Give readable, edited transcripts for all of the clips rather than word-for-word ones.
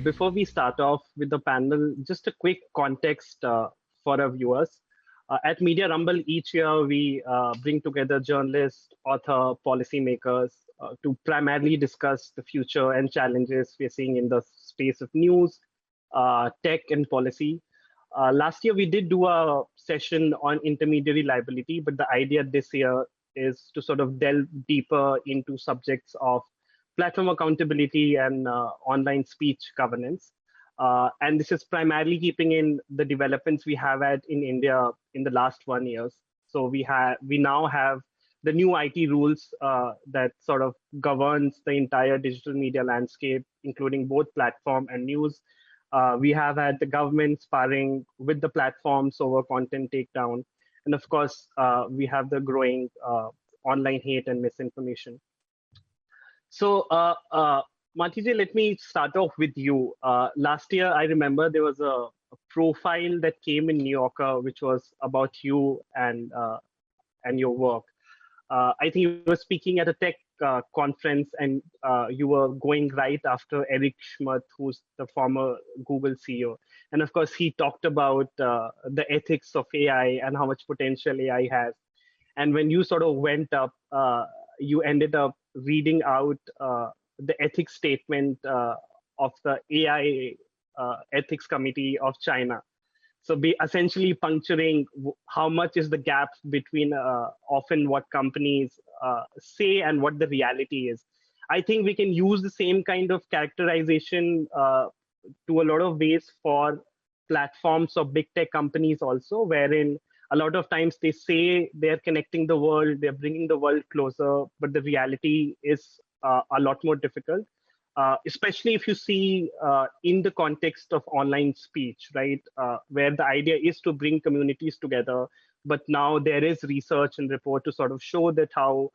before we start off with the panel, just a quick context for our viewers. At Media Rumble, each year we bring together journalists, author, policymakers to primarily discuss the future and challenges we're seeing in the space of news, tech, and policy. Last year, we did do a session on intermediary liability, but the idea this year is to sort of delve deeper into subjects of platform accountability and online speech governance. And this is primarily keeping in the developments we have had in India in the last 1 year. So we now have the new IT rules that sort of governs the entire digital media landscape, including both platform and news. We have had the government sparring with the platforms over content takedown. And of course, we have the growing online hate and misinformation. So Marieteje, let me start off with you. Last year, I remember there was a profile that came in New Yorker, which was about you and your work. I think you were speaking at a tech conference, and you were going right after Eric Schmidt, who's the former Google CEO. And of course, he talked about the ethics of AI and how much potential AI has. And when you sort of went up, you ended up reading out the ethics statement of the AI Ethics Committee of China. So be essentially puncturing how much is the gap between often what companies say and what the reality is. I think we can use the same kind of characterization to a lot of ways for platforms of big tech companies also, wherein a lot of times they say they're connecting the world, they're bringing the world closer, but the reality is a lot more difficult. Especially if you see in the context of online speech, right, where the idea is to bring communities together, but now there is research and report to sort of show that how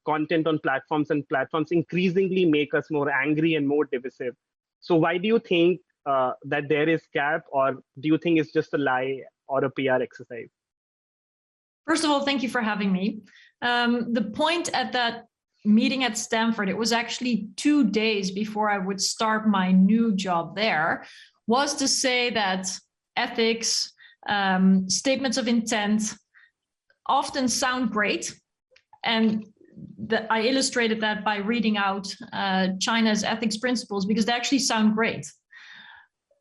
content on platforms and platforms increasingly make us more angry and more divisive. So why do you think that there is gap, or do you think it's just a lie or a PR exercise? First of all, thank you for having me. The point at that meeting at Stanford, it was actually 2 days before I would start my new job there, was to say that ethics, statements of intent often sound great. And I illustrated that by reading out China's ethics principles, because they actually sound great.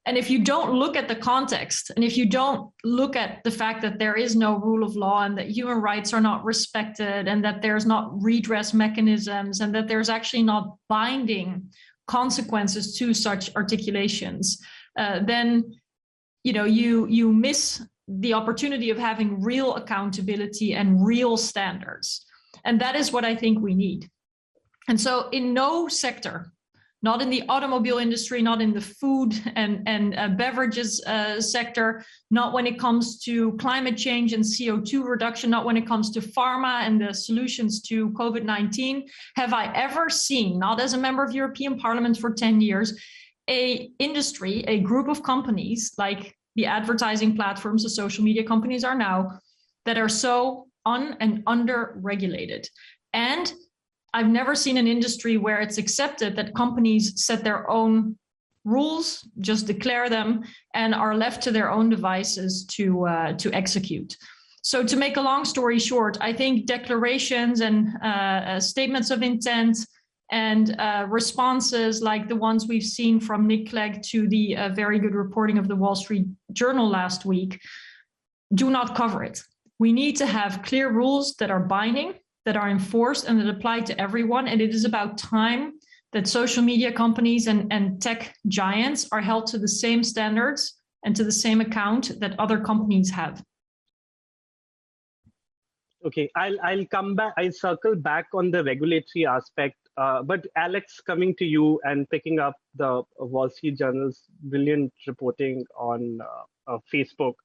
And if you don't look at the context, and if you don't look at the fact that there is no rule of law and that human rights are not respected and that there's not redress mechanisms and that there's actually not binding consequences to such articulations, then you miss the opportunity of having real accountability and real standards. And that is what I think we need. And so in no sector, not in the automobile industry, not in the food and beverages sector, not when it comes to climate change and CO2 reduction, not when it comes to pharma and the solutions to COVID-19, have I ever seen, not as a member of European Parliament for 10 years, a industry, a group of companies like the advertising platforms, the social media companies are now, that are so and under-regulated. And I've never seen an industry where it's accepted that companies set their own rules, just declare them, and are left to their own devices to execute. So to make a long story short, I think declarations and statements of intent and responses like the ones we've seen from Nick Clegg to the very good reporting of the Wall Street Journal last week do not cover it. We need to have clear rules that are binding, that are enforced and that apply to everyone. And it is about time that social media companies and tech giants are held to the same standards and to the same account that other companies have. Okay, I'll come back. I'll circle back on the regulatory aspect. But Alex, coming to you and picking up the Wall Street Journal's brilliant reporting on Facebook.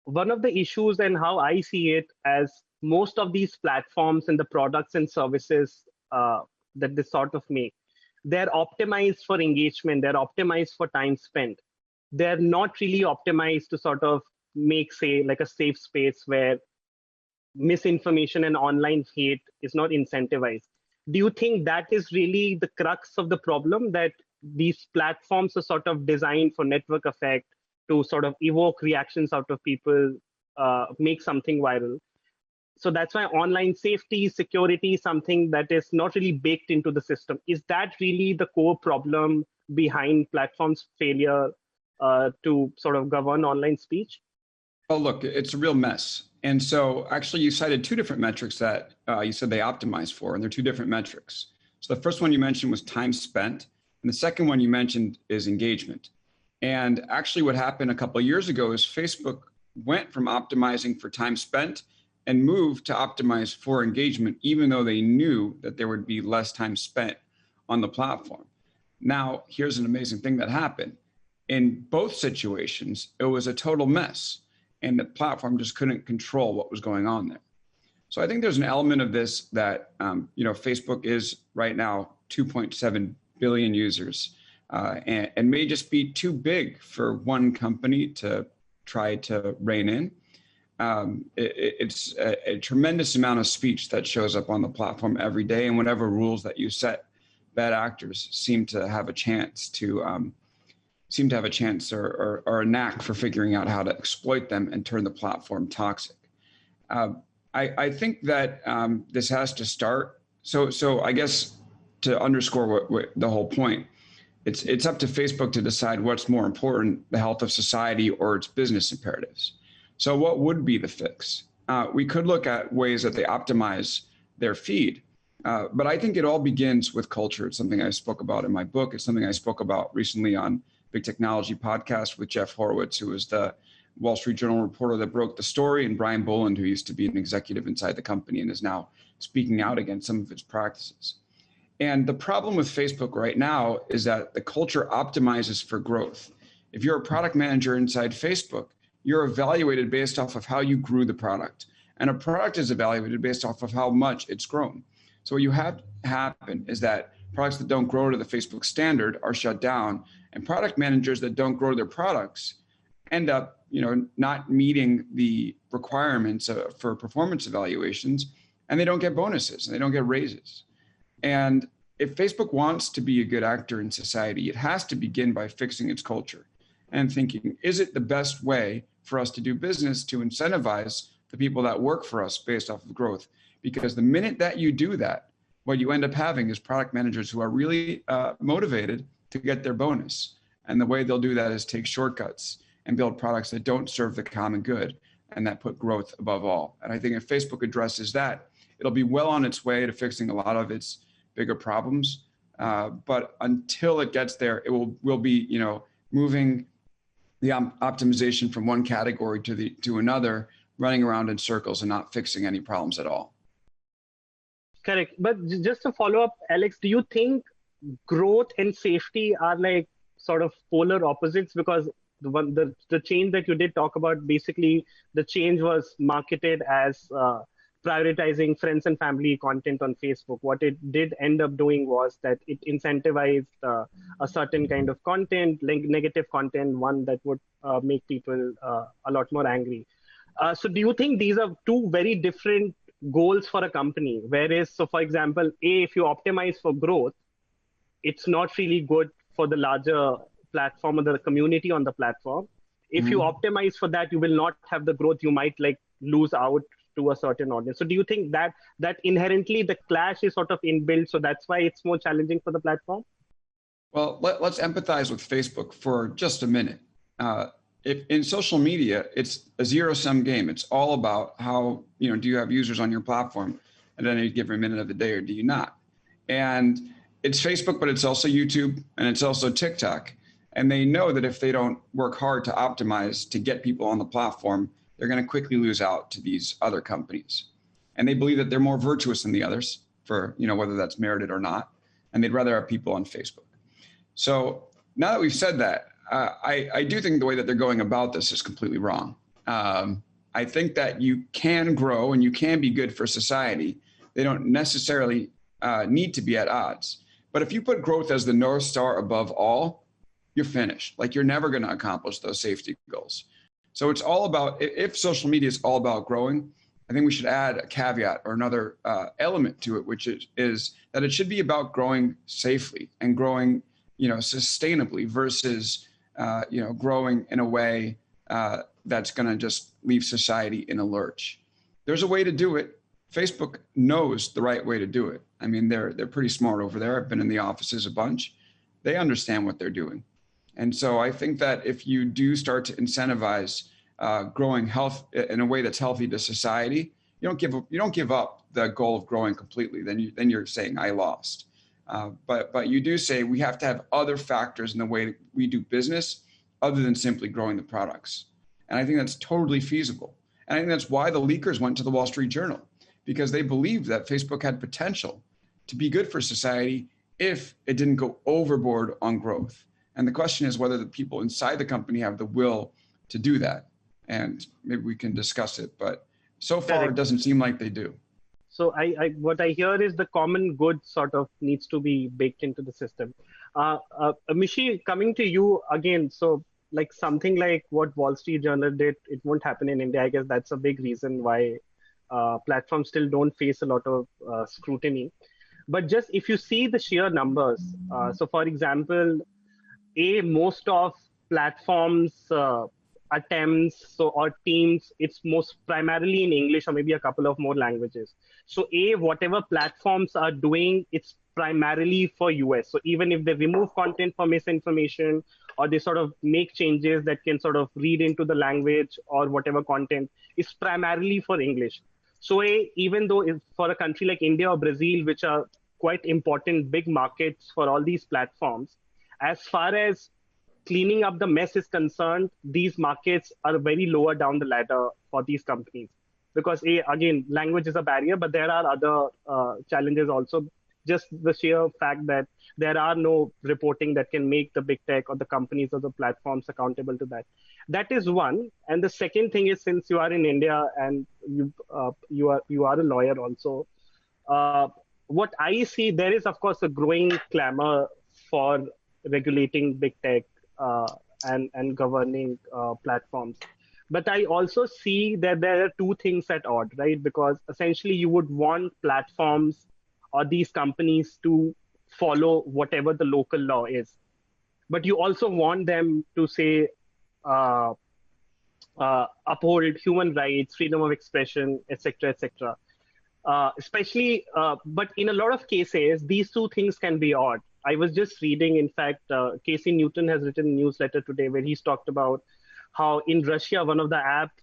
One of the issues and how I see it as most of these platforms and the products and services that they sort of make, they're optimized for engagement, they're optimized for time spent. They're not really optimized to sort of make, say, like a safe space where misinformation and online hate is not incentivized. Do you think that is really the crux of the problem, that these platforms are sort of designed for network effect to sort of evoke reactions out of people, make something viral. So that's why online safety, security, something that is not really baked into the system. Is that really the core problem behind platforms' failure to sort of govern online speech? Oh, look, it's a real mess. And so actually you cited two different metrics that you said they optimize for, and they're two different metrics. So the first one you mentioned was time spent, and the second one you mentioned is engagement. And actually what happened a couple of years ago is Facebook went from optimizing for time spent and moved to optimize for engagement, even though they knew that there would be less time spent on the platform. Now, here's an amazing thing that happened. In both situations, it was a total mess, and the platform just couldn't control what was going on there. So I think there's an element of this that, Facebook is right now 2.7 billion users, and may just be too big for one company to try to rein in. It's a tremendous amount of speech that shows up on the platform every day, and whatever rules that you set, bad actors seem to have a chance or a knack for figuring out how to exploit them and turn the platform toxic. I think that this has to start. So I guess to underscore what the whole point, it's up to Facebook to decide what's more important, the health of society or its business imperatives. So what would be the fix? We could look at ways that they optimize their feed, but I think it all begins with culture. It's something I spoke about in my book. It's something I spoke about recently on Big Technology podcast with Jeff Horowitz, who was the Wall Street Journal reporter that broke the story, and Brian Boland, who used to be an executive inside the company and is now speaking out against some of its practices. And the problem with Facebook right now is that the culture optimizes for growth. If you're a product manager inside Facebook, you're evaluated based off of how you grew the product. And a product is evaluated based off of how much it's grown. So what you have to happen is that products that don't grow to the Facebook standard are shut down, and product managers that don't grow their products end up, not meeting the requirements for performance evaluations, and they don't get bonuses and they don't get raises. And if Facebook wants to be a good actor in society, it has to begin by fixing its culture and thinking, is it the best way for us to do business to incentivize the people that work for us based off of growth? Because the minute that you do that, what you end up having is product managers who are really motivated to get their bonus. And the way they'll do that is take shortcuts and build products that don't serve the common good and that put growth above all. And I think if Facebook addresses that, it'll be well on its way to fixing a lot of its bigger problems. But until it gets there, it will be, moving the optimization from one category to another, running around in circles and not fixing any problems at all. Correct. But just to follow up, Alex, do you think growth and safety are like sort of polar opposites? Because the change that you did talk about, basically the change was marketed as prioritizing friends and family content on Facebook. What it did end up doing was that it incentivized a certain kind of content, like negative content, one that would make people a lot more angry. So do you think these are two very different goals for a company? Whereas, so for example, if you optimize for growth, it's not really good for the larger platform or the community on the platform. If you optimize for that, you will not have the growth. You might like lose out to a certain audience. So do you think that inherently the clash is sort of inbuilt, so that's why it's more challenging for the platform? Well, let's empathize with Facebook for just a minute. If in social media, it's a zero-sum game. It's all about how, do you have users on your platform at any given minute of the day, or do you not? And it's Facebook, but it's also YouTube, and it's also TikTok. And they know that if they don't work hard to optimize to get people on the platform, they're going to quickly lose out to these other companies. And they believe that they're more virtuous than the others for, whether that's merited or not. And they'd rather have people on Facebook. So now that we've said that, I do think the way that they're going about this is completely wrong. I think that you can grow and you can be good for society. They don't necessarily need to be at odds. But if you put growth as the North Star above all, you're finished. Like, you're never going to accomplish those safety goals. So it's all about, if social media is all about growing, I think we should add a caveat or another element to it, which is that it should be about growing safely and growing, sustainably versus, growing in a way that's going to just leave society in a lurch. There's a way to do it. Facebook knows the right way to do it. I mean, they're pretty smart over there. I've been in the offices a bunch. They understand what they're doing. And so I think that if you do start to incentivize growing health in a way that's healthy to society, you don't give up the goal of growing completely. Then you're saying I lost. But you do say we have to have other factors in the way that we do business other than simply growing the products. And I think that's totally feasible. And I think that's why the leakers went to the Wall Street Journal, because they believed that Facebook had potential to be good for society if it didn't go overboard on growth. And the question is whether the people inside the company have the will to do that. And maybe we can discuss it, but so far it doesn't seem like they do. So what I hear is the common good sort of needs to be baked into the system. Mishi, coming to you again, so like something like what Wall Street Journal did, it won't happen in India. I guess that's a big reason why platforms still don't face a lot of scrutiny. But just if you see the sheer numbers, so for example, most of platforms attempts or teams, it's most primarily in English or maybe a couple of more languages. So whatever platforms are doing, it's primarily for US. So even if they remove content for misinformation or they sort of make changes that can sort of read into the language or whatever content, it's primarily for English. So even though for a country like India or Brazil, which are quite important big markets for all these platforms, as far as cleaning up the mess is concerned, these markets are very lower down the ladder for these companies. Because again, language is a barrier, but there are other challenges also. Just the sheer fact that there are no reporting that can make the big tech or the companies or the platforms accountable to that. That is one. And the second thing is, since you are in India and you are a lawyer also, what I see, there is of course a growing clamor for regulating big tech and governing platforms. But I also see that there are two things at odds, right? Because essentially you would want platforms or these companies to follow whatever the local law is. But you also want them to say, uphold human rights, freedom of expression, etc., etc. Especially, but in a lot of cases, these two things can be odd. I was just reading, in fact, Casey Newton has written a newsletter today where he's talked about how in Russia, one of the apps,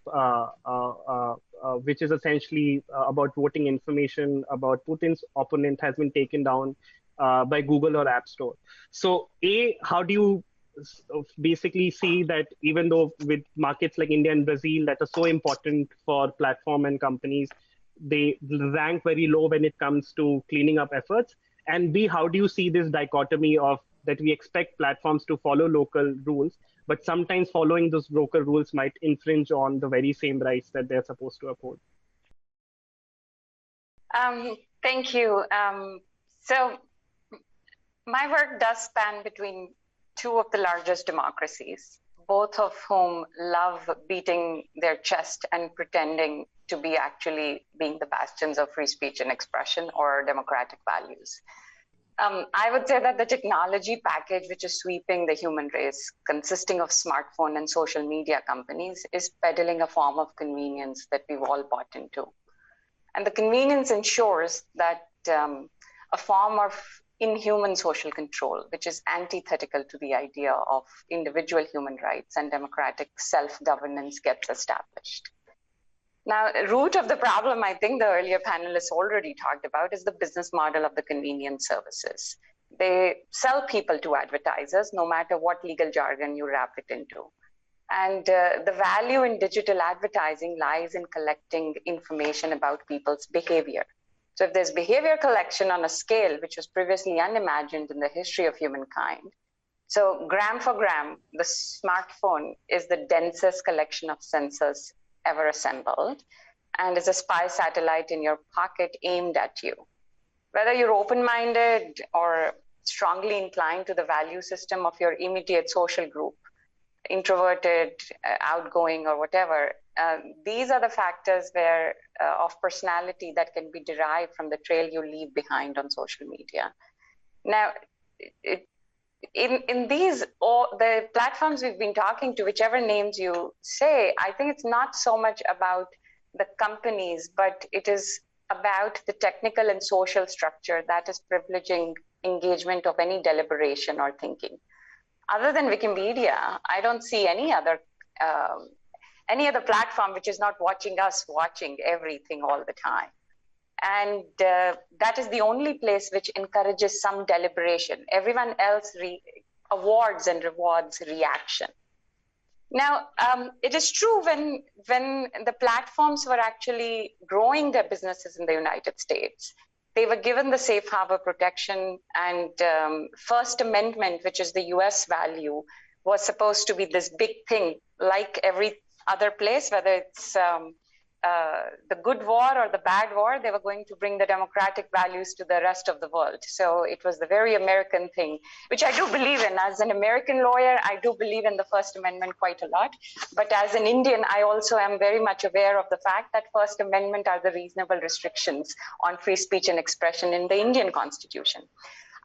which is essentially about voting information about Putin's opponent, has been taken down by Google or App Store. So how do you basically see that even though with markets like India and Brazil that are so important for platform and companies, they rank very low when it comes to cleaning up efforts? And B, how do you see this dichotomy of that we expect platforms to follow local rules, but sometimes following those local rules might infringe on the very same rights that they're supposed to uphold? Thank you. So my work does span between two of the largest democracies, both of whom love beating their chest and pretending to be actually being the bastions of free speech and expression or democratic values. I would say that the technology package which is sweeping the human race, consisting of smartphone and social media companies, is peddling a form of convenience that we've all bought into. And the convenience ensures that a form of inhuman social control, which is antithetical to the idea of individual human rights and democratic self-governance, gets established. Now, the root of the problem, I think the earlier panelists already talked about, is the business model of the convenience services. They sell people to advertisers, no matter what legal jargon you wrap it into. And the value in digital advertising lies in collecting information about people's behavior. So if there's behavior collection on a scale which was previously unimagined in the history of humankind, so gram for gram, the smartphone is the densest collection of sensors ever assembled and is a spy satellite in your pocket aimed at you. Whether you're open-minded or strongly inclined to the value system of your immediate social group, introverted, outgoing, or whatever, these are the factors where of personality that can be derived from the trail you leave behind on social media. Now, in these, the platforms we've been talking to, whichever names you say, I think it's not so much about the companies, but it is about the technical and social structure that is privileging engagement of any deliberation or thinking. Other than Wikimedia, I don't see any other platform which is not watching us watching everything all the time. And that is the only place which encourages some deliberation. Everyone else awards and rewards reaction. Now, it is true when the platforms were actually growing their businesses in the United States, they were given the safe harbor protection, and First Amendment, which is the US value, was supposed to be this big thing, like every other place, whether it's the good war or the bad war, they were going to bring the democratic values to the rest of the world. So it was the very American thing, which I do believe in. As an American lawyer, I do believe in the First Amendment quite a lot. But as an Indian, I also am very much aware of the fact that First Amendment are the reasonable restrictions on free speech and expression in the Indian Constitution.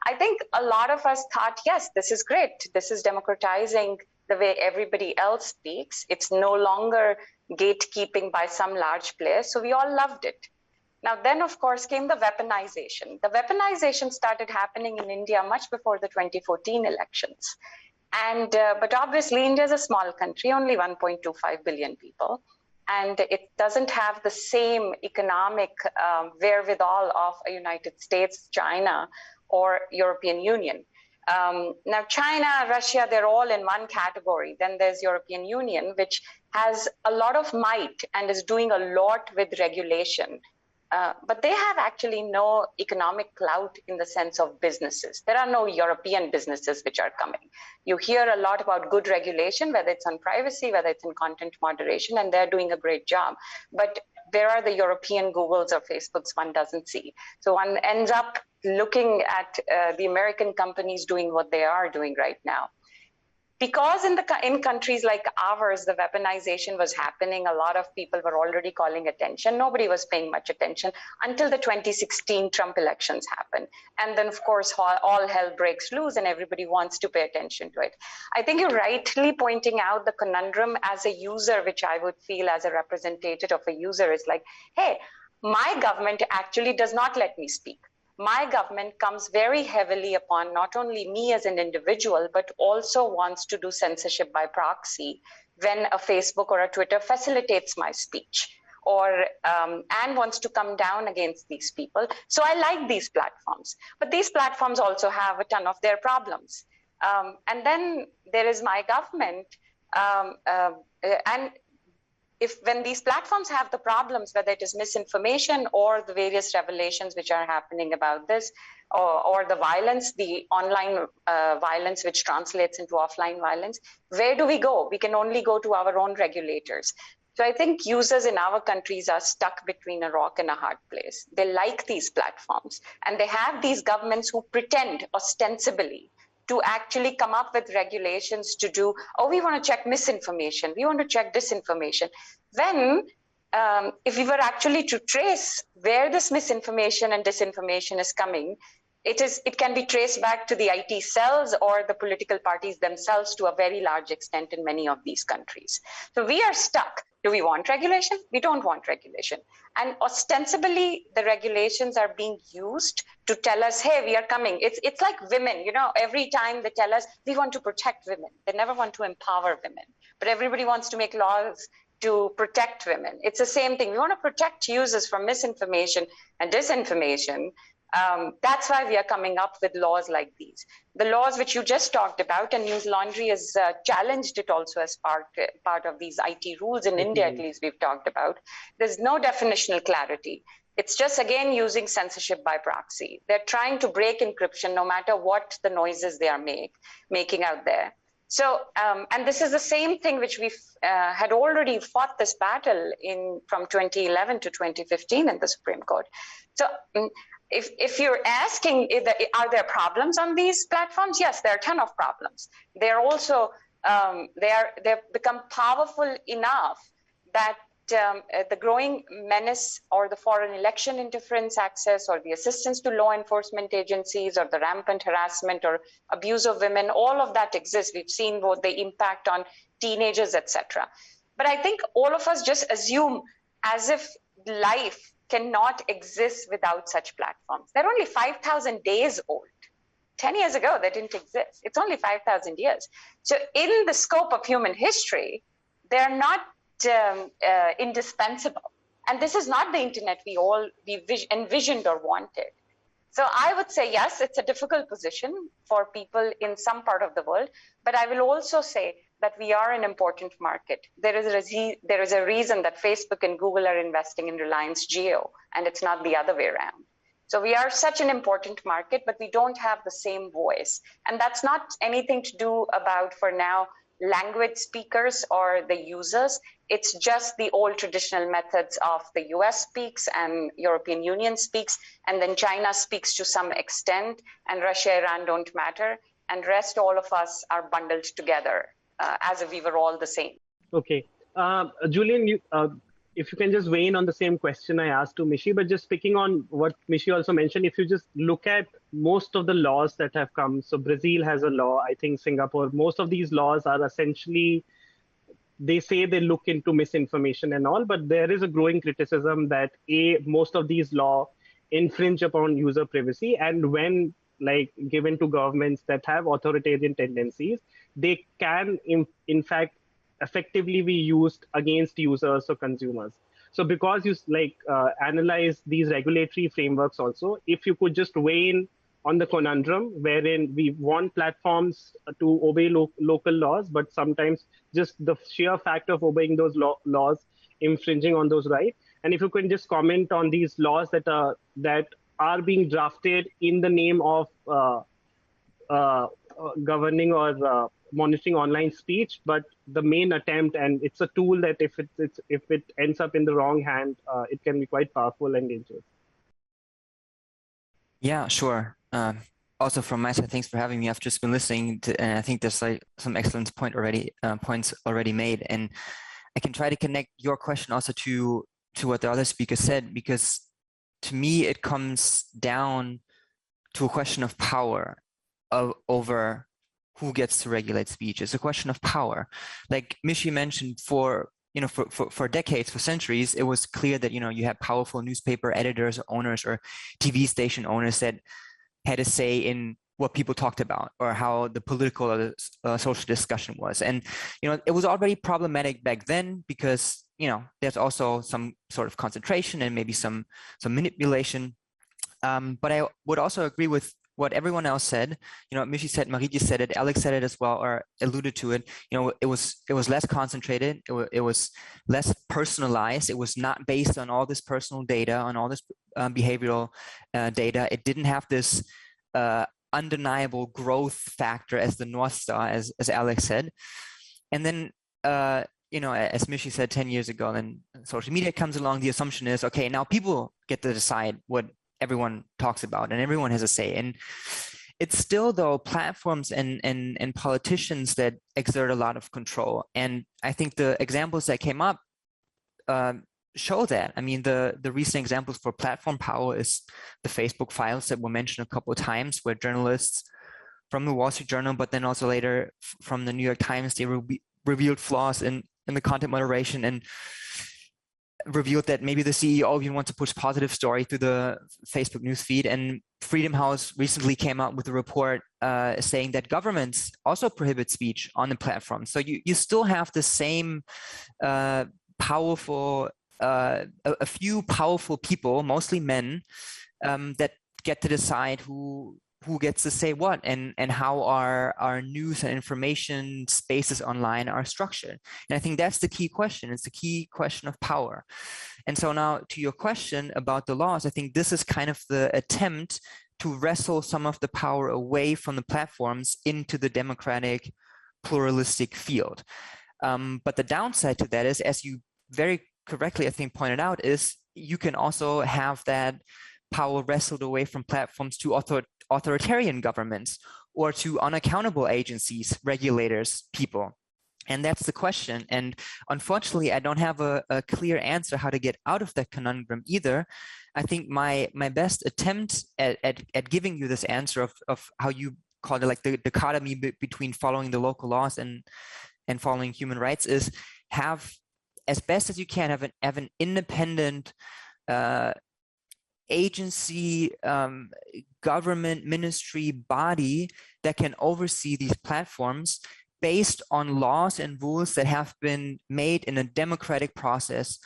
I think a lot of us thought, yes, this is great. This is democratizing the way everybody else speaks. It's no longer gatekeeping by some large player. So we all loved it. Now, then, of course, came the weaponization. The weaponization started happening in India much before the 2014 elections. And but obviously, India is a small country, only 1.25 billion people. And it doesn't have the same economic wherewithal of a United States, China, or European Union. Now, China, Russia, they're all in one category. Then there's European Union, which has a lot of might and is doing a lot with regulation. But they have actually no economic clout in the sense of businesses. There are no European businesses which are coming. You hear a lot about good regulation, whether it's on privacy, whether it's in content moderation, and they're doing a great job. But there are the European Googles or Facebooks one doesn't see. So one ends up looking at the American companies doing what they are doing right now. Because in countries like ours, the weaponization was happening, a lot of people were already calling attention. Nobody was paying much attention until the 2016 Trump elections happened. And then, of course, all hell breaks loose and everybody wants to pay attention to it. I think you're rightly pointing out the conundrum as a user, which I would feel as a representative of a user is like, hey, my government actually does not let me speak. My government comes very heavily upon not only me as an individual, but also wants to do censorship by proxy when a Facebook or a Twitter facilitates my speech or and wants to come down against these people. So I like these platforms, but these platforms also have a ton of their problems. And then there is my government, and when these platforms have the problems, whether it is misinformation or the various revelations which are happening about this, or the violence, the online violence which translates into offline violence, where do we go? We can only go to our own regulators. So I think users in our countries are stuck between a rock and a hard place. They like these platforms, and they have these governments who pretend ostensibly to actually come up with regulations to do, oh, we want to check misinformation, we want to check disinformation. When, if we were actually to trace where this misinformation and disinformation is coming, it can be traced back to the IT cells or the political parties themselves to a very large extent in many of these countries. So we are stuck. Do we want regulation? We don't want regulation. And ostensibly, the regulations are being used to tell us, hey, we are coming. It's like women, you know, every time they tell us, we want to protect women. They never want to empower women. But everybody wants to make laws to protect women. It's the same thing. We want to protect users from misinformation and disinformation. That's why we are coming up with laws like these. The laws which you just talked about, and Newslaundry has challenged it also as part of these IT rules in India, at least we've talked about. There's no definitional clarity. It's just, again, using censorship by proxy. They're trying to break encryption no matter what the noises they are making out there. So, and this is the same thing which we had already fought this battle from 2011 to 2015 in the Supreme Court. So, if you're asking, are there problems on these platforms? Yes, there are a ton of problems. They're also, they've become powerful enough that the growing menace or the foreign election interference access or the assistance to law enforcement agencies or the rampant harassment or abuse of women, all of that exists. We've seen what the impact on teenagers, etc. But I think all of us just assume as if life cannot exist without such platforms. They're only 5,000 days old. 10 years ago, they didn't exist. It's only 5,000 years. So in the scope of human history, they're not indispensable. And this is not the internet we envisioned or wanted. So I would say, yes, it's a difficult position for people in some part of the world, but I will also say that we are an important market. There is a reason that Facebook and Google are investing in Reliance Jio, and it's not the other way around. So we are such an important market, but we don't have the same voice. And that's not anything to do about, for now, language speakers or the users. It's just the old traditional methods of the US speaks and European Union speaks, and then China speaks to some extent, and Russia, Iran don't matter, and rest all of us are bundled together as if we were all the same. Okay. Julian, if you can just weigh in on the same question I asked to Mishi, but just picking on what Mishi also mentioned, if you just look at most of the laws that have come, so Brazil has a law, I think Singapore, most of these laws are essentially, they say they look into misinformation and all, but there is a growing criticism that most of these laws infringe upon user privacy, and when given to governments that have authoritarian tendencies, they can in fact effectively be used against users or consumers. So because you analyze these regulatory frameworks also, if you could just weigh in on the conundrum wherein we want platforms to obey local laws, but sometimes just the sheer fact of obeying those laws infringing on those rights. And if you can just comment on these laws that are being drafted in the name of governing or monitoring online speech, but the main attempt, and it's a tool that if it ends up in the wrong hand, it can be quite powerful and dangerous. Yeah, sure. Also from my side, thanks for having me. I've just been listening to, and I think there's some excellent points already made, and I can try to connect your question also to what the other speaker said, because to me it comes down to a question of power over who gets to regulate speech. It's a question of power. Like Mishi mentioned, for decades, for centuries, it was clear that you had powerful newspaper editors, owners, or TV station owners that had a say in what people talked about or how the political or the social discussion was. And it was already problematic back then because there's also some sort of concentration and maybe some manipulation. But I would also agree with what everyone else said. Mishi said, Marieteje said it, Alex said it as well, or alluded to it. It was less concentrated. It was less personalized. It was not based on all this personal data, on all this behavioral data. It didn't have this undeniable growth factor as the North Star, as Alex said. And then, as Mishi said 10 years ago, then social media comes along. The assumption is, okay, now people get to decide what everyone talks about and everyone has a say. And it's still, though, platforms and politicians that exert a lot of control. And I think the examples that came up show that. I mean, the recent examples for platform power is the Facebook files that were mentioned a couple of times, where journalists from the Wall Street Journal, but then also later from the New York Times, they revealed flaws in the content moderation and revealed that maybe the CEO even wants to push positive story through the Facebook newsfeed. And Freedom House recently came out with a report saying that governments also prohibit speech on the platform. So you still have the same powerful, a few powerful people, mostly men, that get to decide who gets to say what and how our news and information spaces online are structured. And I think that's the key question. It's the key question of power. And so now to your question about the laws, I think this is kind of the attempt to wrestle some of the power away from the platforms into the democratic, pluralistic field. But the downside to that is, as you very correctly, I think, pointed out, is you can also have that power wrestled away from platforms to authoritarian governments or to unaccountable agencies, regulators, people. And that's the question. And unfortunately, I don't have a clear answer how to get out of that conundrum either. I think my best attempt at giving you this answer of how you call it, like the dichotomy between following the local laws and following human rights, is have, as best as you can, have an independent agency, government, ministry, body that can oversee these platforms based on laws and rules that have been made in a democratic process,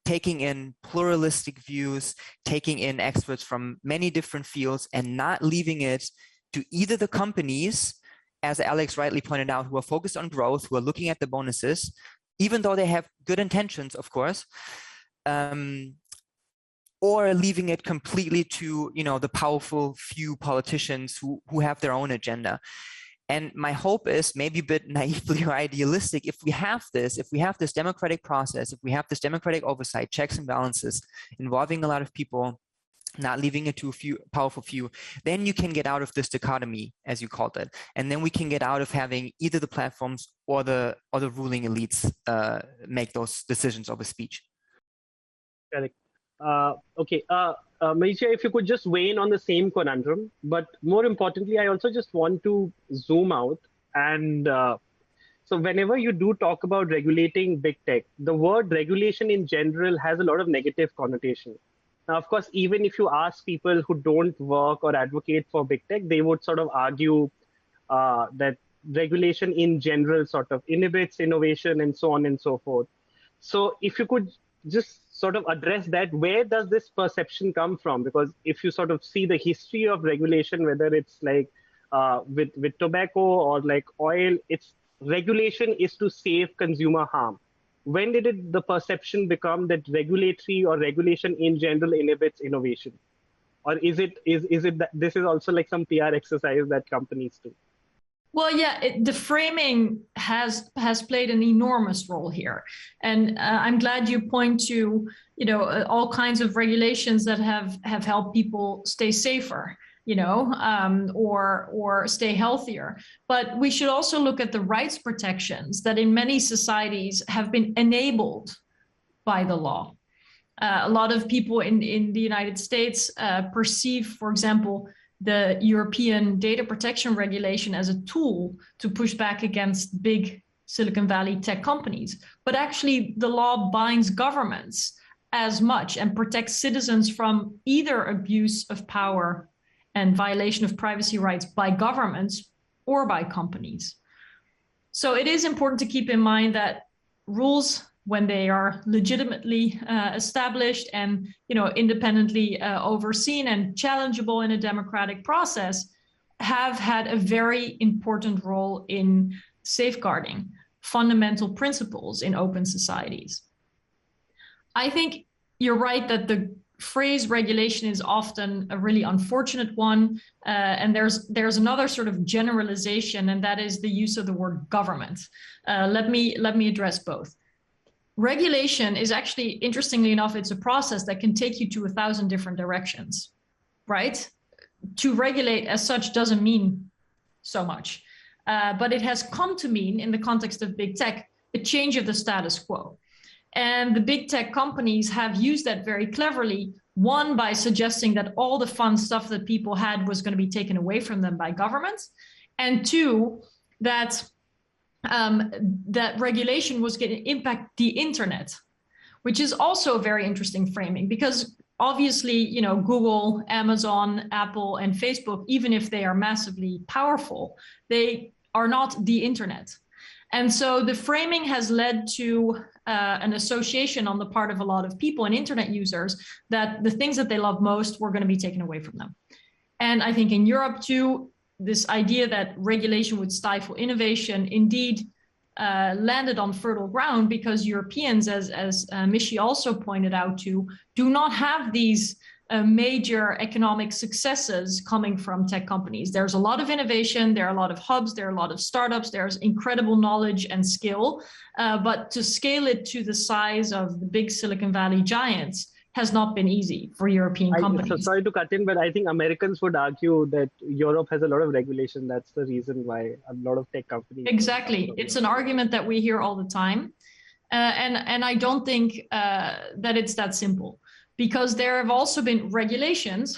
taking in pluralistic views, taking in experts from many different fields, and not leaving it to either the companies, as Alex rightly pointed out, who are focused on growth, who are looking at the bonuses, even though they have good intentions, of course, or leaving it completely to, you know, the powerful few politicians who have their own agenda. And my hope is, maybe a bit naively or idealistic, if we have this democratic process, if we have this democratic oversight, checks and balances involving a lot of people, not leaving it to a few powerful few, then you can get out of this dichotomy, as you called it. And then we can get out of having either the platforms or the ruling elites make those decisions over speech. Correct. Okay. Mishi, if you could just weigh in on the same conundrum, but more importantly, I also just want to zoom out. And so whenever you do talk about regulating big tech, the word regulation in general has a lot of negative connotation. Now, of course, even if you ask people who don't work or advocate for big tech, they would sort of argue that regulation in general sort of inhibits innovation and so on and so forth. So if you could just sort of address that, where does this perception come from? Because if you sort of see the history of regulation, whether it's like with tobacco or like oil, it's regulation is to save consumer harm. When did the perception become that regulatory or regulation in general inhibits innovation? Or is it that this is also like some PR exercise that companies do? Well, yeah, the framing has played an enormous role here, and I'm glad you point to, you know, all kinds of regulations that have helped people stay safer, you know, or stay healthier. But we should also look at the rights protections that in many societies have been enabled by the law. A lot of people in the United States perceive, for example, the European data protection regulation as a tool to push back against big Silicon Valley tech companies. But actually, the law binds governments as much and protects citizens from either abuse of power and violation of privacy rights by governments or by companies. So it is important to keep in mind that rules, when they are legitimately established and, you know, independently overseen and challengeable in a democratic process, have had a very important role in safeguarding fundamental principles in open societies. I think you're right that the phrase regulation is often a really unfortunate one, and there's another sort of generalization, and that is the use of the word government. Let me address both. Regulation is actually, interestingly enough, it's a process that can take you to 1,000 different directions, right? To regulate as such doesn't mean so much, but it has come to mean, in the context of big tech, a change of the status quo. And the big tech companies have used that very cleverly, one, by suggesting that all the fun stuff that people had was going to be taken away from them by governments, and two, that that regulation was going to impact the internet, which is also a very interesting framing, because obviously, you know, Google, Amazon, Apple, and Facebook, even if they are massively powerful, they are not the internet. And so the framing has led to an association on the part of a lot of people and internet users that the things that they love most were going to be taken away from them. And I think in Europe too, this idea that regulation would stifle innovation indeed landed on fertile ground, because Europeans, as Mishi also pointed out too, do not have these major economic successes coming from tech companies. There's a lot of innovation, there are a lot of hubs, there are a lot of startups, there's incredible knowledge and skill, but to scale it to the size of the big Silicon Valley giants, has not been easy for European companies. So sorry to cut in, but I think Americans would argue that Europe has a lot of regulation. That's the reason why a lot of tech companies. Exactly. It's an argument that we hear all the time. And I don't think that it's that simple, because there have also been regulations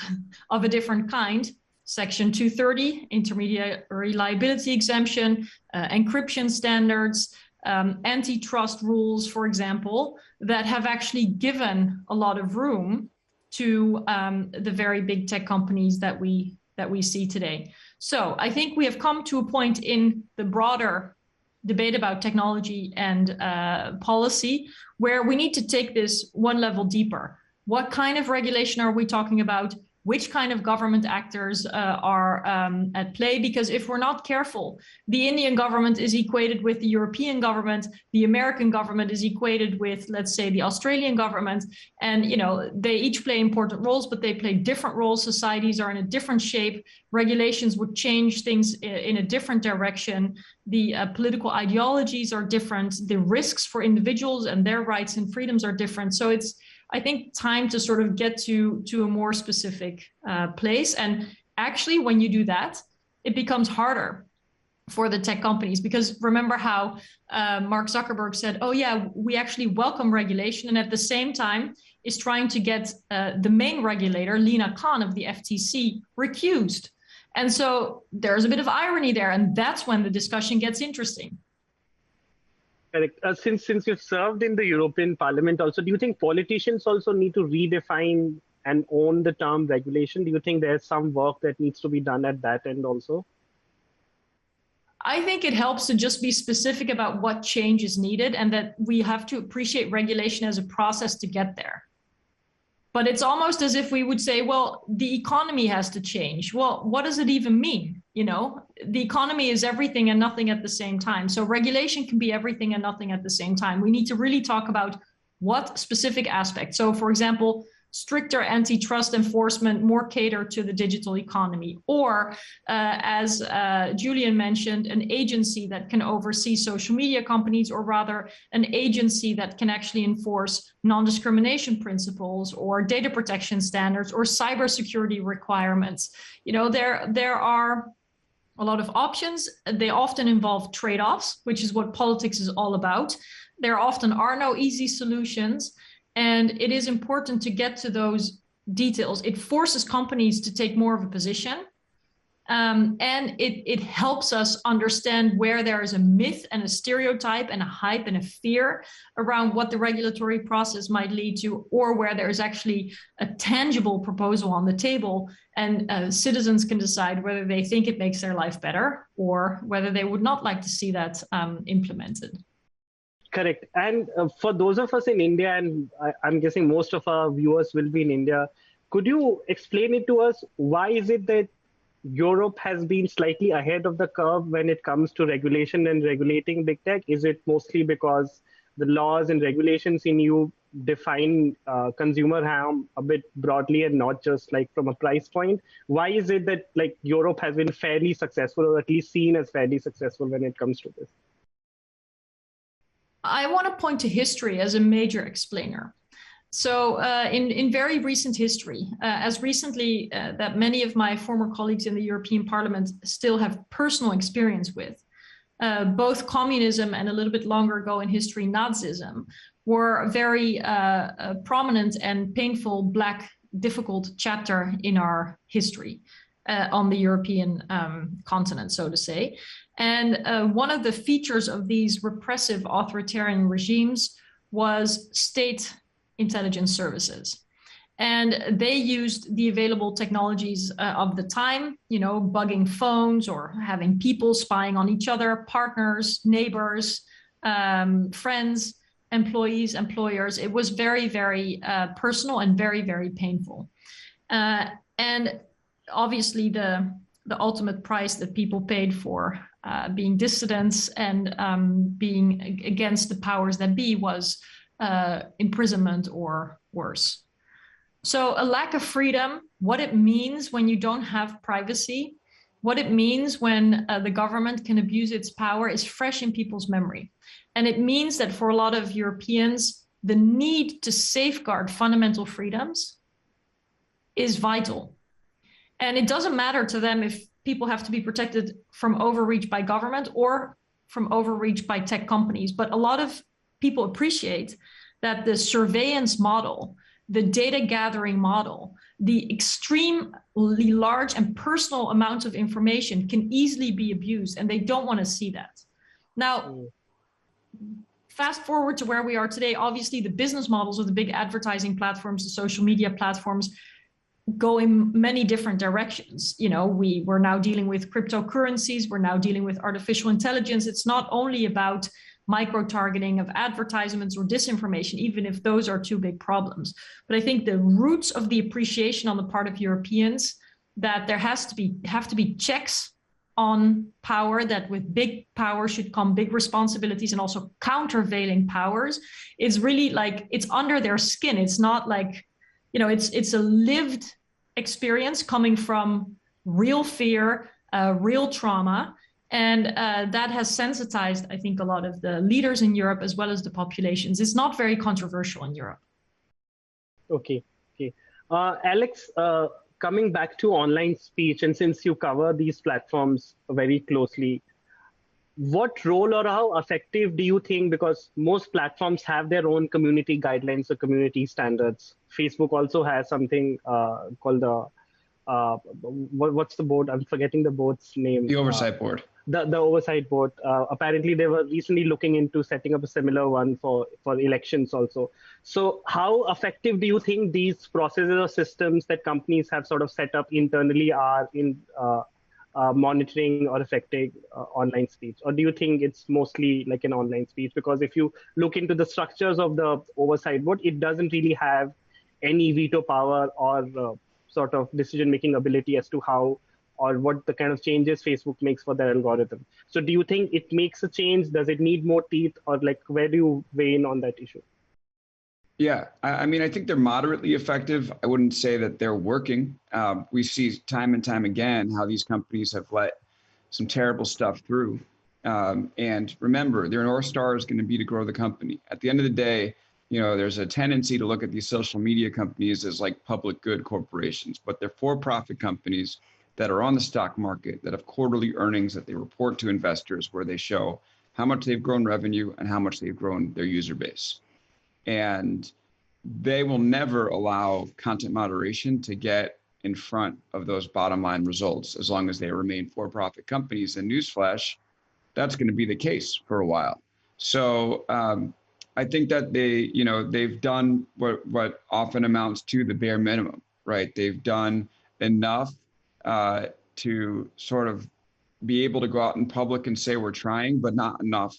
of a different kind. Section 230, intermediary liability exemption, encryption standards, antitrust rules, for example, that have actually given a lot of room to the very big tech companies that we see today. So I think we have come to a point in the broader debate about technology and policy where we need to take this one level deeper. What kind of regulation are we talking about? Which kind of government actors are at play? Because if we're not careful, the Indian government is equated with the European government, the American government is equated with, let's say, the Australian government, and they each play important roles, but they play different roles. Societies are in a different shape. Regulations would change things in a different direction. The political ideologies are different. The risks for individuals and their rights and freedoms are different. So it's, I think, time to sort of get to a more specific place. And actually, when you do that, it becomes harder for the tech companies, because remember how Mark Zuckerberg said, oh yeah, we actually welcome regulation, and at the same time is trying to get the main regulator, Lina Khan of the FTC, recused. And so there's a bit of irony there, and that's when the discussion gets interesting. Correct. Since you've served in the European Parliament also, do you think politicians also need to redefine and own the term regulation? Do you think there's some work that needs to be done at that end also? I think it helps to just be specific about what change is needed, and that we have to appreciate regulation as a process to get there. But it's almost as if we would say, well, the economy has to change. Well, what does it even mean? The economy is everything and nothing at the same time. So regulation can be everything and nothing at the same time. We need to really talk about what specific aspects. So, for example, stricter antitrust enforcement, more catered to the digital economy, or as Julian mentioned, an agency that can oversee social media companies, or rather an agency that can actually enforce non-discrimination principles or data protection standards or cybersecurity requirements. There are a lot of options. They often involve trade-offs, which is what politics is all about. There often are no easy solutions. And it is important to get to those details. It forces companies to take more of a position. And it helps us understand where there is a myth and a stereotype and a hype and a fear around what the regulatory process might lead to, or where there is actually a tangible proposal on the table, and citizens can decide whether they think it makes their life better or whether they would not like to see that implemented. Correct. And for those of us in India, and I'm guessing most of our viewers will be in India, could you explain it to us? Why is it that Europe has been slightly ahead of the curve when it comes to regulation and regulating big tech? Is it mostly because the laws and regulations in EU define consumer harm a bit broadly and not just like from a price point? Why is it that like Europe has been fairly successful, or at least seen as fairly successful when it comes to this? I want to point to history as a major explainer. So in very recent history, as recently that many of my former colleagues in the European Parliament still have personal experience with, both communism and a little bit longer ago in history, Nazism, were a very prominent and painful, black, difficult chapter in our history on the European continent, so to say. And one of the features of these repressive authoritarian regimes was state intelligence services. And they used the available technologies of the time, bugging phones or having people spying on each other, partners, neighbors, friends, employees, employers. It was very, very personal and very, very painful. And obviously the ultimate price that people paid for being dissidents and being against the powers that be was imprisonment or worse. So a lack of freedom, what it means when you don't have privacy, what it means when the government can abuse its power is fresh in people's memory. And it means that for a lot of Europeans, the need to safeguard fundamental freedoms is vital. And it doesn't matter to them if people have to be protected from overreach by government or from overreach by tech companies. But a lot of people appreciate that the surveillance model, the data gathering model, the extremely large and personal amounts of information can easily be abused, and they don't want to see that. Now, fast forward to where we are today, obviously the business models of the big advertising platforms, the social media platforms, go in many different directions. You know, we're now dealing with cryptocurrencies, we're now dealing with artificial intelligence. It's not only about micro-targeting of advertisements or disinformation, even if those are two big problems. But I think the roots of the appreciation on the part of Europeans that there have to be checks on power, that with big power should come big responsibilities and also countervailing powers, it's really like it's under their skin. It's not like, you know, it's a lived experience coming from real fear, real trauma. And that has sensitized, I think, a lot of the leaders in Europe as well as the populations. It's not very controversial in Europe. Okay. Alex, coming back to online speech, and since you cover these platforms very closely, what role or how effective do you think, because most platforms have their own community guidelines or community standards. Facebook also has something called the, what's the board? I'm forgetting the board's name. The Oversight Board. The Oversight Board. Apparently, they were recently looking into setting up a similar one for elections also. So how effective do you think these processes or systems that companies have sort of set up internally are in monitoring or affecting online speech? Or do you think it's mostly like an online speech? Because if you look into the structures of the Oversight Board, it doesn't really have any veto power or sort of decision-making ability as to how or what the kind of changes Facebook makes for their algorithm. So do you think it makes a change? Does it need more teeth, or like where do you weigh in on that issue? Yeah, I mean, I think they're moderately effective. I wouldn't say that they're working. We see time and time again how these companies have let some terrible stuff through. And remember, their North Star is going to be to grow the company. At the end of the day, you know, there's a tendency to look at these social media companies as like public good corporations, but they're for-profit companies that are on the stock market, that have quarterly earnings that they report to investors, where they show how much they've grown revenue and how much they've grown their user base. And they will never allow content moderation to get in front of those bottom line results as long as they remain for-profit companies. And newsflash, that's going to be the case for a while. So I think that they've done what often amounts to the bare minimum, right? They've done enough to sort of be able to go out in public and say we're trying, but not enough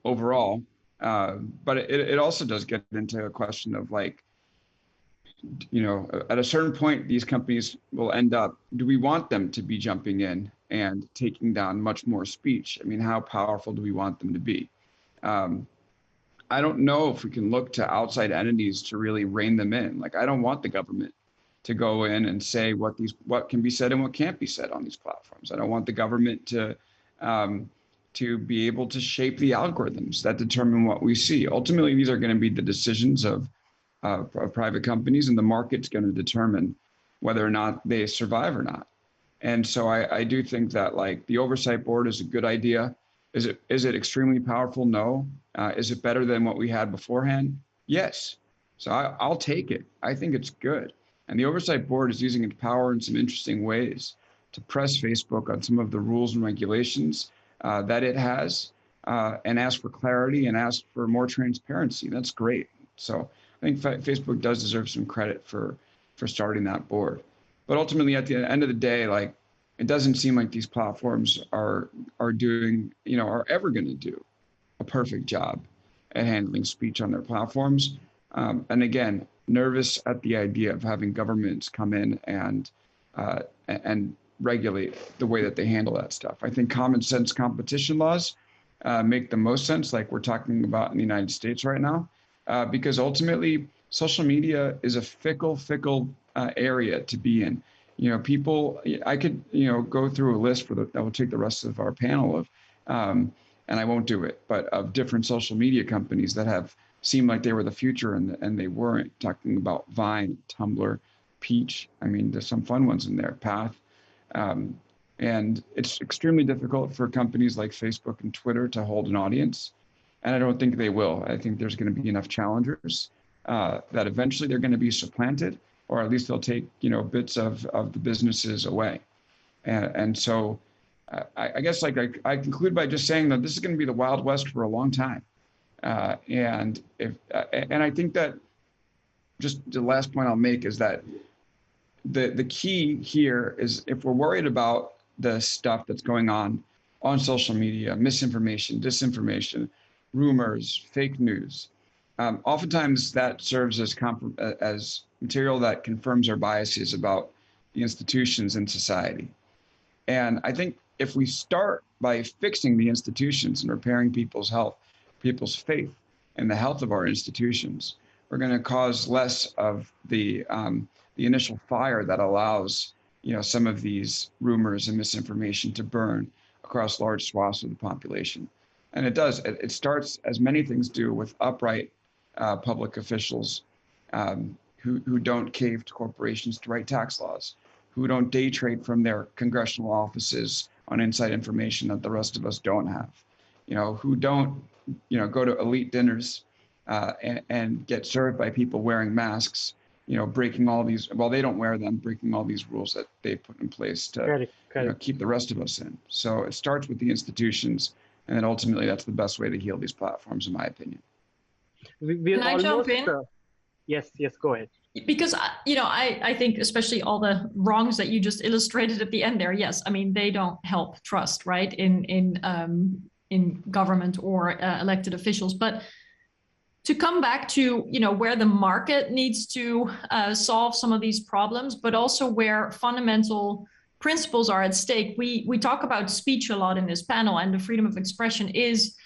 overall. But it also does get into a question of like, you know, at a certain point, these companies will end up, do we want them to be jumping in and taking down much more speech? I mean, how powerful do we want them to be? I don't know if we can look to outside entities to really rein them in. Like, I don't want the government to go in and say what can be said and what can't be said on these platforms. I don't want the government to be able to shape the algorithms that determine what we see. Ultimately, these are going to be the decisions of private companies, and the market's going to determine whether or not they survive or not. And so I do think that like the Oversight Board is a good idea. Is it extremely powerful? No. Is it better than what we had beforehand? Yes. So I'll take it. I think it's good. And the Oversight Board is using its power in some interesting ways to press Facebook on some of the rules and regulations that it has, and ask for clarity and ask for more transparency. That's great. So I think Facebook does deserve some credit for starting that board. But ultimately, at the end of the day, like, it doesn't seem like these platforms are doing, you know, are ever going to do a perfect job at handling speech on their platforms. And again, nervous at the idea of having governments come in and regulate the way that they handle that stuff. I think common sense competition laws make the most sense, like we're talking about in the United States right now, because ultimately social media is a fickle area to be in. You know, people, I could, you know, go through a list that will take the rest of our panel of, and I won't do it, but of different social media companies that have seemed like they were the future, and they weren't. Talking about Vine, Tumblr, Peach. I mean, there's some fun ones in there, Path. And it's extremely difficult for companies like Facebook and Twitter to hold an audience. And I don't think they will. I think there's going to be enough challengers that eventually they're going to be supplanted, or at least they'll take, bits of the businesses away. And so I guess I conclude by just saying that this is going to be the Wild West for a long time. And I think that just the last point I'll make is that the key here is, if we're worried about the stuff that's going on social media, misinformation, disinformation, rumors, fake news, oftentimes that serves as material that confirms our biases about the institutions in society. And I think if we start by fixing the institutions and repairing people's health, people's faith in the health of our institutions, we're going to cause less of the initial fire that allows, some of these rumors and misinformation to burn across large swaths of the population. And it does. It starts, as many things do, with upright public officials who don't cave to corporations to write tax laws, who don't day trade from their congressional offices on inside information that the rest of us don't have, who don't, go to elite dinners and get served by people wearing masks, breaking all these, well, they don't wear them, breaking all these rules that they put in place to keep the rest of us in. So it starts with the institutions, and then ultimately that's the best way to heal these platforms, in my opinion. Can I jump in? Yes, go ahead. Because, I think especially all the wrongs that you just illustrated at the end there, yes, I mean, they don't help trust, right, in government or elected officials. But to come back to, where the market needs to solve some of these problems, but also where fundamental principles are at stake. We talk about speech a lot in this panel, and the freedom of expression is,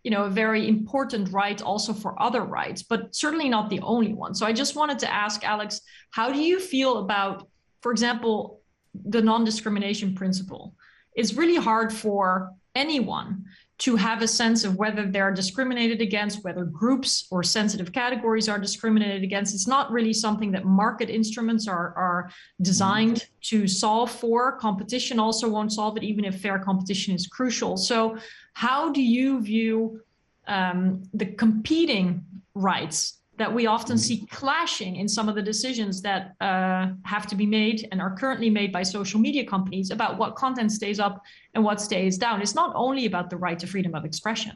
a very important right also for other rights, but certainly not the only one. So I just wanted to ask Alex, how do you feel about, for example, the non-discrimination principle? It's really hard for anyone to have a sense of whether they're discriminated against, whether groups or sensitive categories are discriminated against. It's not really something that market instruments are designed to solve for. Competition also won't solve it, even if fair competition is crucial. So how do you view the competing rights that we often see clashing in some of the decisions that have to be made and are currently made by social media companies about what content stays up and what stays down? It's not only about the right to freedom of expression.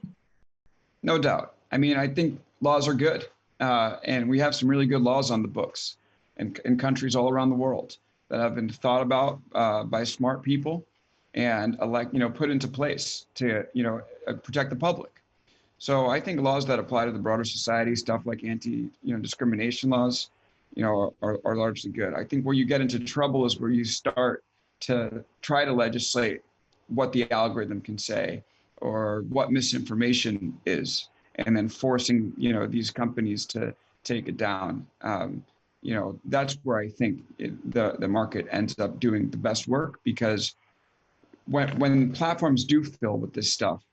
No doubt. I mean, I think laws are good. And we have some really good laws on the books in countries all around the world that have been thought about by smart people and put into place to, protect the public. So I think laws that apply to the broader society, stuff like discrimination laws, are largely good. I think where you get into trouble is where you start to try to legislate what the algorithm can say or what misinformation is, and then forcing, these companies to take it down. That's where I think the market ends up doing the best work, because when platforms do fill with this stuff,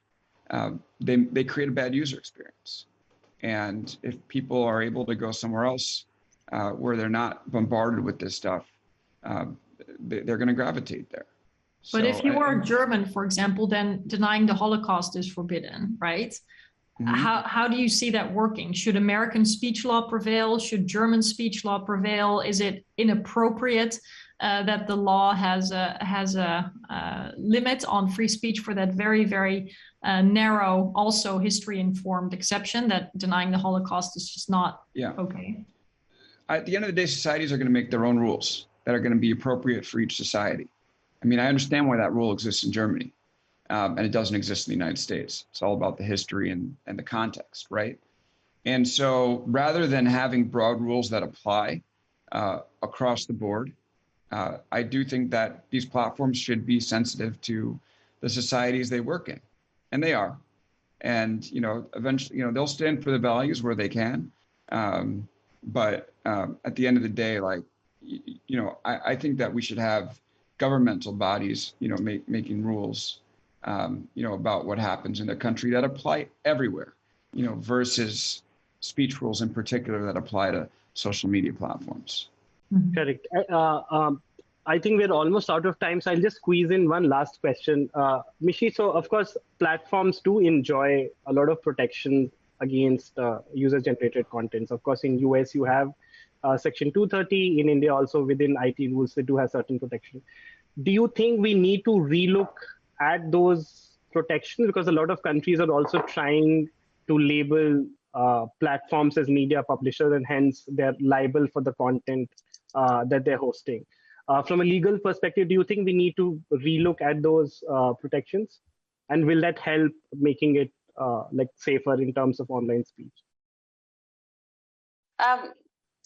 they create a bad user experience. And if people are able to go somewhere else where they're not bombarded with this stuff, they're going to gravitate there. But if you are German, for example, then denying the Holocaust is forbidden, right? Mm-hmm. How do you see that working? Should American speech law prevail? Should German speech law prevail? Is it inappropriate that the law has a limit on free speech for that very, very narrow, also history-informed exception that denying the Holocaust is just not okay? At the end of the day, societies are going to make their own rules that are going to be appropriate for each society. I mean, I understand why that rule exists in Germany, and it doesn't exist in the United States. It's all about the history and the context, right? And so rather than having broad rules that apply across the board, I do think that these platforms should be sensitive to the societies they work in, and they are. And, eventually, they'll stand for the values where they can. But at the end of the day, I think that we should have governmental bodies, making rules, about what happens in the country that apply everywhere, versus speech rules in particular that apply to social media platforms. Correct. I think we're almost out of time, so I'll just squeeze in one last question. Mishi, so of course, platforms do enjoy a lot of protection against user-generated contents. Of course, in US, you have Section 230. In India, also within IT rules, they do have certain protection. Do you think we need to relook at those protections? Because a lot of countries are also trying to label platforms as media publishers, and hence they're liable for the content that they're hosting. From a legal perspective, do you think we need to relook at those protections? And will that help making it like safer in terms of online speech?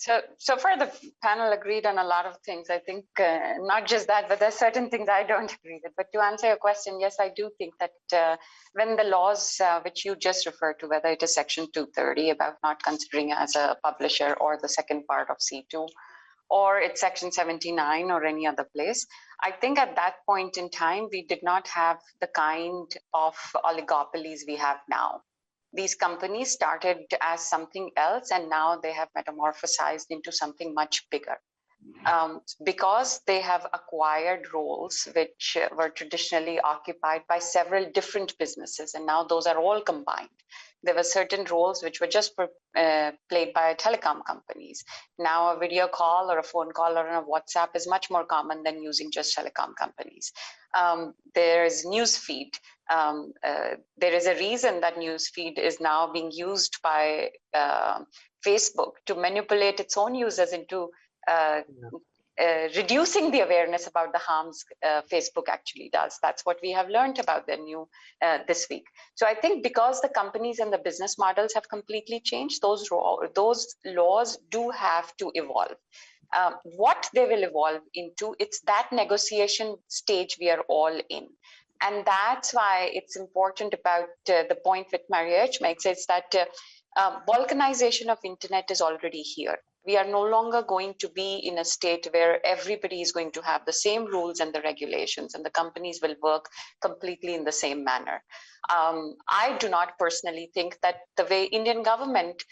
So far the panel agreed on a lot of things. I think not just that, but there's certain things I don't agree with. But to answer your question, yes, I do think that when the laws which you just referred to, whether it is Section 230 about not considering as a publisher, or the second part of C2, or it's Section 79 or any other place, I think at that point in time, we did not have the kind of oligopolies we have now. These companies started as something else, and now they have metamorphosized into something much bigger. Because they have acquired roles which were traditionally occupied by several different businesses, and now those are all combined. There were certain roles which were just played by telecom companies. Now a video call or a phone call or a WhatsApp is much more common than using just telecom companies. There is newsfeed. There is a reason that newsfeed is now being used by Facebook to manipulate its own users into reducing the awareness about the harms Facebook actually does. That's what we have learned about the new this week. So I think because the companies and the business models have completely changed, those laws do have to evolve. What they will evolve into, it's that negotiation stage we are all in. And that's why it's important about the point that Marieteje makes, is that Balkanization of internet is already here. We are no longer going to be in a state where everybody is going to have the same rules and the regulations, and the companies will work completely in the same manner. I do not personally think that the way Indian government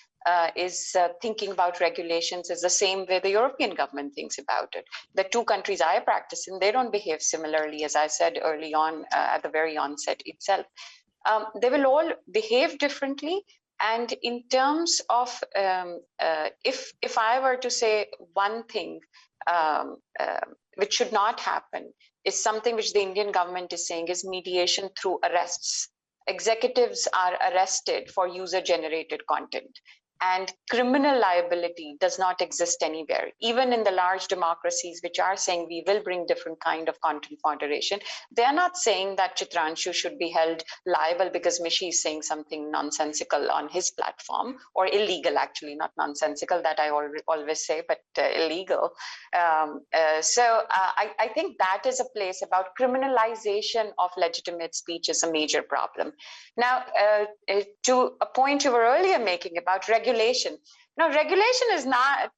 is thinking about regulations is the same way the European government thinks about it. The two countries I practice in, they don't behave similarly, as I said early on at the very onset itself. They will all behave differently. And in terms of, if I were to say one thing which should not happen, is something which the Indian government is saying, is mediation through arrests. Executives are arrested for user-generated content. And criminal liability does not exist anywhere, even in the large democracies which are saying we will bring different kind of content moderation. They're not saying that Chitranshu should be held liable because Mishi is saying something nonsensical on his platform, or illegal, actually, not nonsensical, that I always say, but illegal. So I think that is a place about criminalization of legitimate speech is a major problem. Now, to a point you were earlier making about regulation. Now, regulation is not,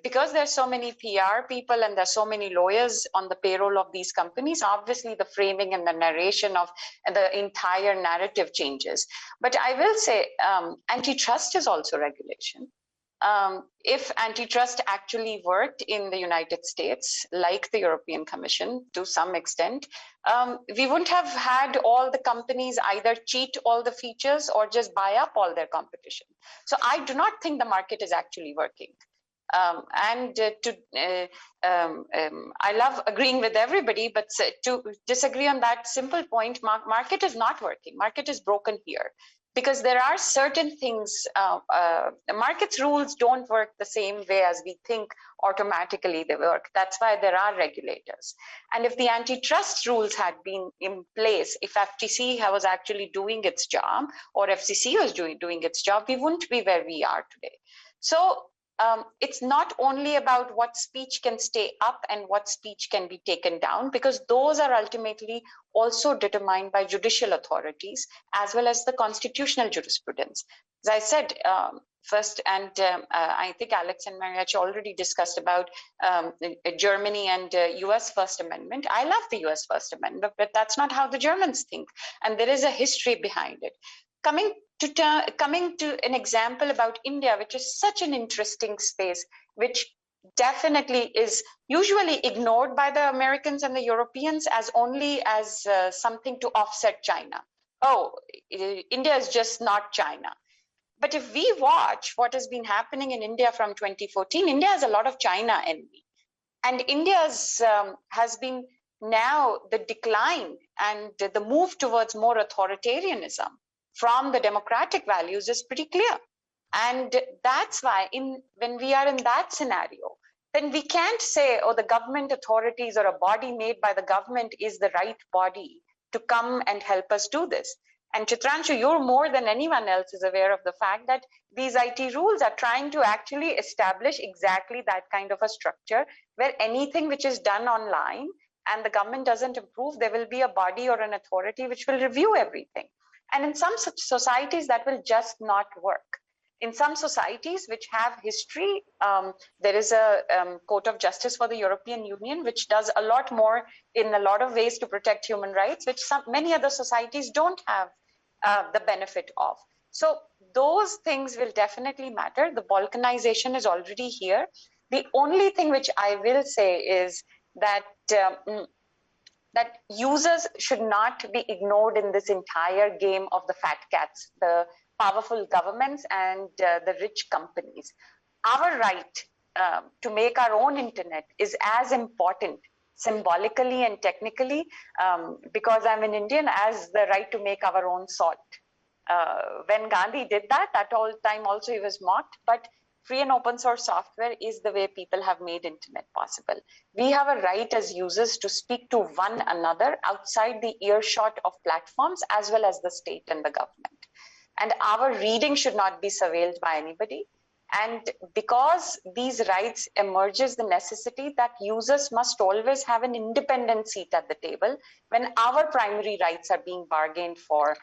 because there's so many PR people and there's so many lawyers on the payroll of these companies, obviously the framing and the narration of the entire narrative changes. But I will say antitrust is also regulation. If antitrust actually worked in the United States, like the European Commission to some extent, we wouldn't have had all the companies either cheat all the features or just buy up all their competition. So I do not think the market is actually working. I love agreeing with everybody, but to disagree on that simple point, market is not working. Market is broken here. Because there are certain things, the market's rules don't work the same way as we think automatically they work. That's why there are regulators. And if the antitrust rules had been in place, if FTC was actually doing its job, or FCC was doing its job, we wouldn't be where we are today. So it's not only about what speech can stay up and what speech can be taken down, because those are ultimately also determined by judicial authorities as well as the constitutional jurisprudence. As I said first, and I think Alex and Marieteje already discussed about Germany and US First Amendment. I love the US First Amendment, but that's not how the Germans think. And there is a history behind it. Coming coming to an example about India, which is such an interesting space, which definitely is usually ignored by the Americans and the Europeans as only as something to offset China. Oh, India is just not China. But if we watch what has been happening in India from 2014, India has a lot of China envy. And India's has been now the decline and the move towards more authoritarianism from the democratic values is pretty clear. And that's why when we are in that scenario, then we can't say, oh, the government authorities or a body made by the government is the right body to come and help us do this. And Chitranshu, you're more than anyone else is aware of the fact that these IT rules are trying to actually establish exactly that kind of a structure where anything which is done online and the government doesn't approve, there will be a body or an authority which will review everything. And in some societies, that will just not work. In some societies which have history, there is a Court of Justice for the European Union, which does a lot more in a lot of ways to protect human rights, which many other societies don't have the benefit of. So those things will definitely matter. The balkanization is already here. The only thing which I will say is that that users should not be ignored in this entire game of the fat cats, the powerful governments and the rich companies. Our right to make our own internet is as important symbolically and technically, because I'm an Indian, as the right to make our own salt. When Gandhi did that time also he was mocked, but free and open source software is the way people have made internet possible. We have a right as users to speak to one another outside the earshot of platforms as well as the state and the government. And our reading should not be surveilled by anybody. And because these rights emerges the necessity that users must always have an independent seat at the table when our primary rights are being bargained for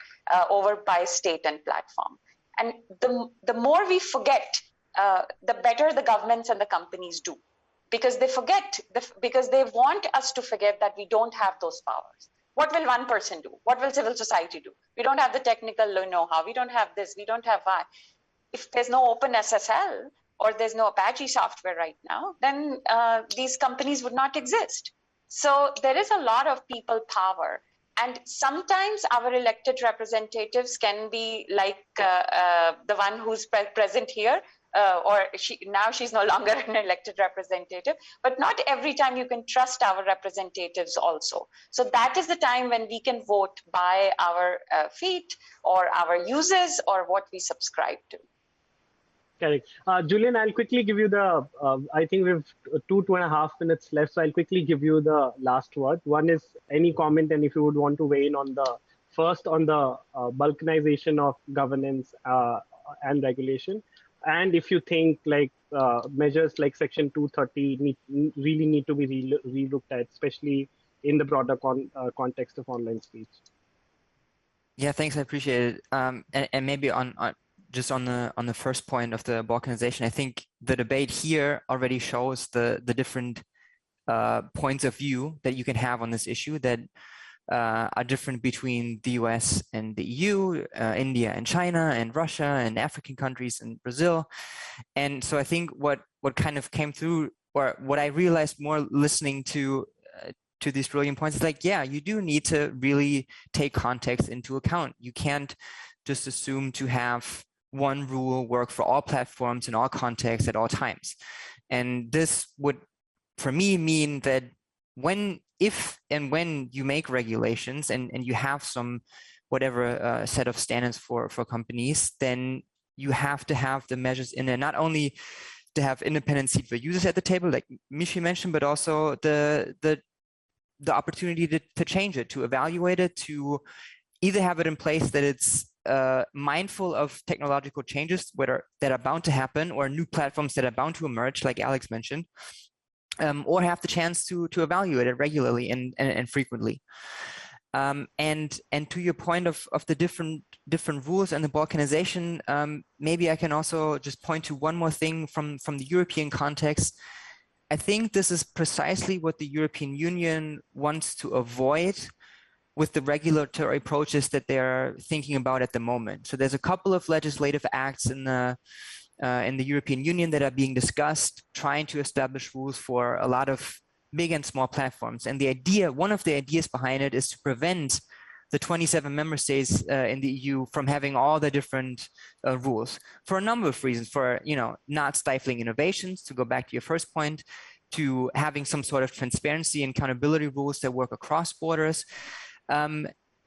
over by state and platform. And the more we forget, the better the governments and the companies do, because they forget, because they want us to forget that we don't have those powers. What will one person do? What will civil society do? We don't have the technical know-how. We don't have this. We don't have that. If there's no open SSL or there's no Apache software right now, then these companies would not exist. So there is a lot of people power. And sometimes our elected representatives can be like the one who's present here, or now she's no longer an elected representative, but not every time you can trust our representatives also. So that is the time when we can vote by our feet or our uses or what we subscribe to. Correct. Julian, I'll quickly give you the, I think we have 2.5 minutes left, so I'll quickly give you the last word. One is any comment, and if you would want to weigh in on the first on the balkanization of governance and regulation, and if you think like measures like Section 230 really need to be relooked at, especially in the broader context of online speech. Yeah, thanks. I appreciate it. And maybe just on the first point of the balkanization, I think the debate here already shows the different points of view that you can have on this issue that are different between the US and the EU, India and China and Russia and African countries and Brazil. And so I think what kind of came through, or what I realized more listening to these brilliant points is like, yeah, you do need to really take context into account. You can't just assume to have one rule work for all platforms in all contexts at all times. And this would, for me, mean that if and when you make regulations and you have some whatever set of standards for companies, then you have to have the measures in there, not only to have independent seat for users at the table, like Mishi mentioned, but also the opportunity to change it, to evaluate it, to either have it in place that it's mindful of technological changes that are bound to happen, or new platforms that are bound to emerge, like Alex mentioned, or have the chance to evaluate it regularly and frequently. And to your point of the different rules and the balkanization, maybe I can also just point to one more thing from the European context. I think this is precisely what the European Union wants to avoid with the regulatory approaches that they're thinking about at the moment. So there's a couple of legislative acts in the European Union that are being discussed, trying to establish rules for a lot of big and small platforms. And the idea, one of the ideas behind it, is to prevent the 27 member states in the EU from having all the different rules for a number of reasons. For not stifling innovations, to go back to your first point, to having some sort of transparency and accountability rules that work across borders.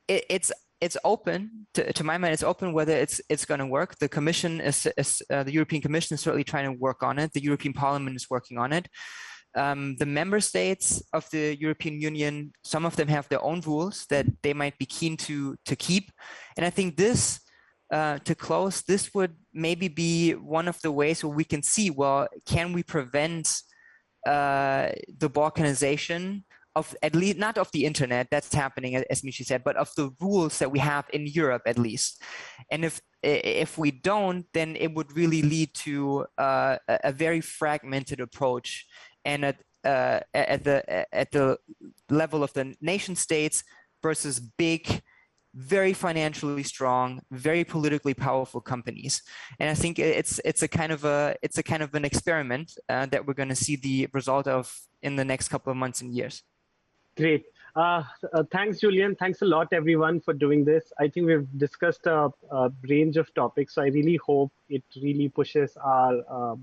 It's open to my mind. It's open whether it's going to work. The Commission the European Commission is certainly trying to work on it. The European Parliament is working on it. The member states of the European Union, some of them have their own rules that they might be keen to keep. And I think this, to close, this would maybe be one of the ways where we can see, well, can we prevent the Balkanization of, at least not of the internet, that's happening, as Mishi said, but of the rules that we have in Europe at least. And if we don't, then it would really lead to a very fragmented approach. And at the level of the nation states versus big, very financially strong, very politically powerful companies. And I think it's a kind of an experiment that we're going to see the result of in the next couple of months and years. Great. Thanks, Julian. Thanks a lot, everyone, for doing this. I think we've discussed a range of topics. So I really hope it really pushes our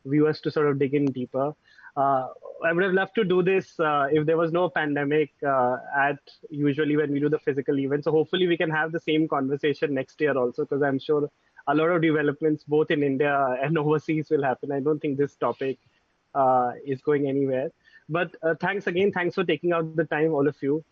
viewers to sort of dig in deeper. I would have loved to do this if there was no pandemic usually when we do the physical event. So hopefully we can have the same conversation next year also, because I'm sure a lot of developments both in India and overseas will happen. I don't think this topic is going anywhere. But thanks again. Thanks for taking out the time, all of you.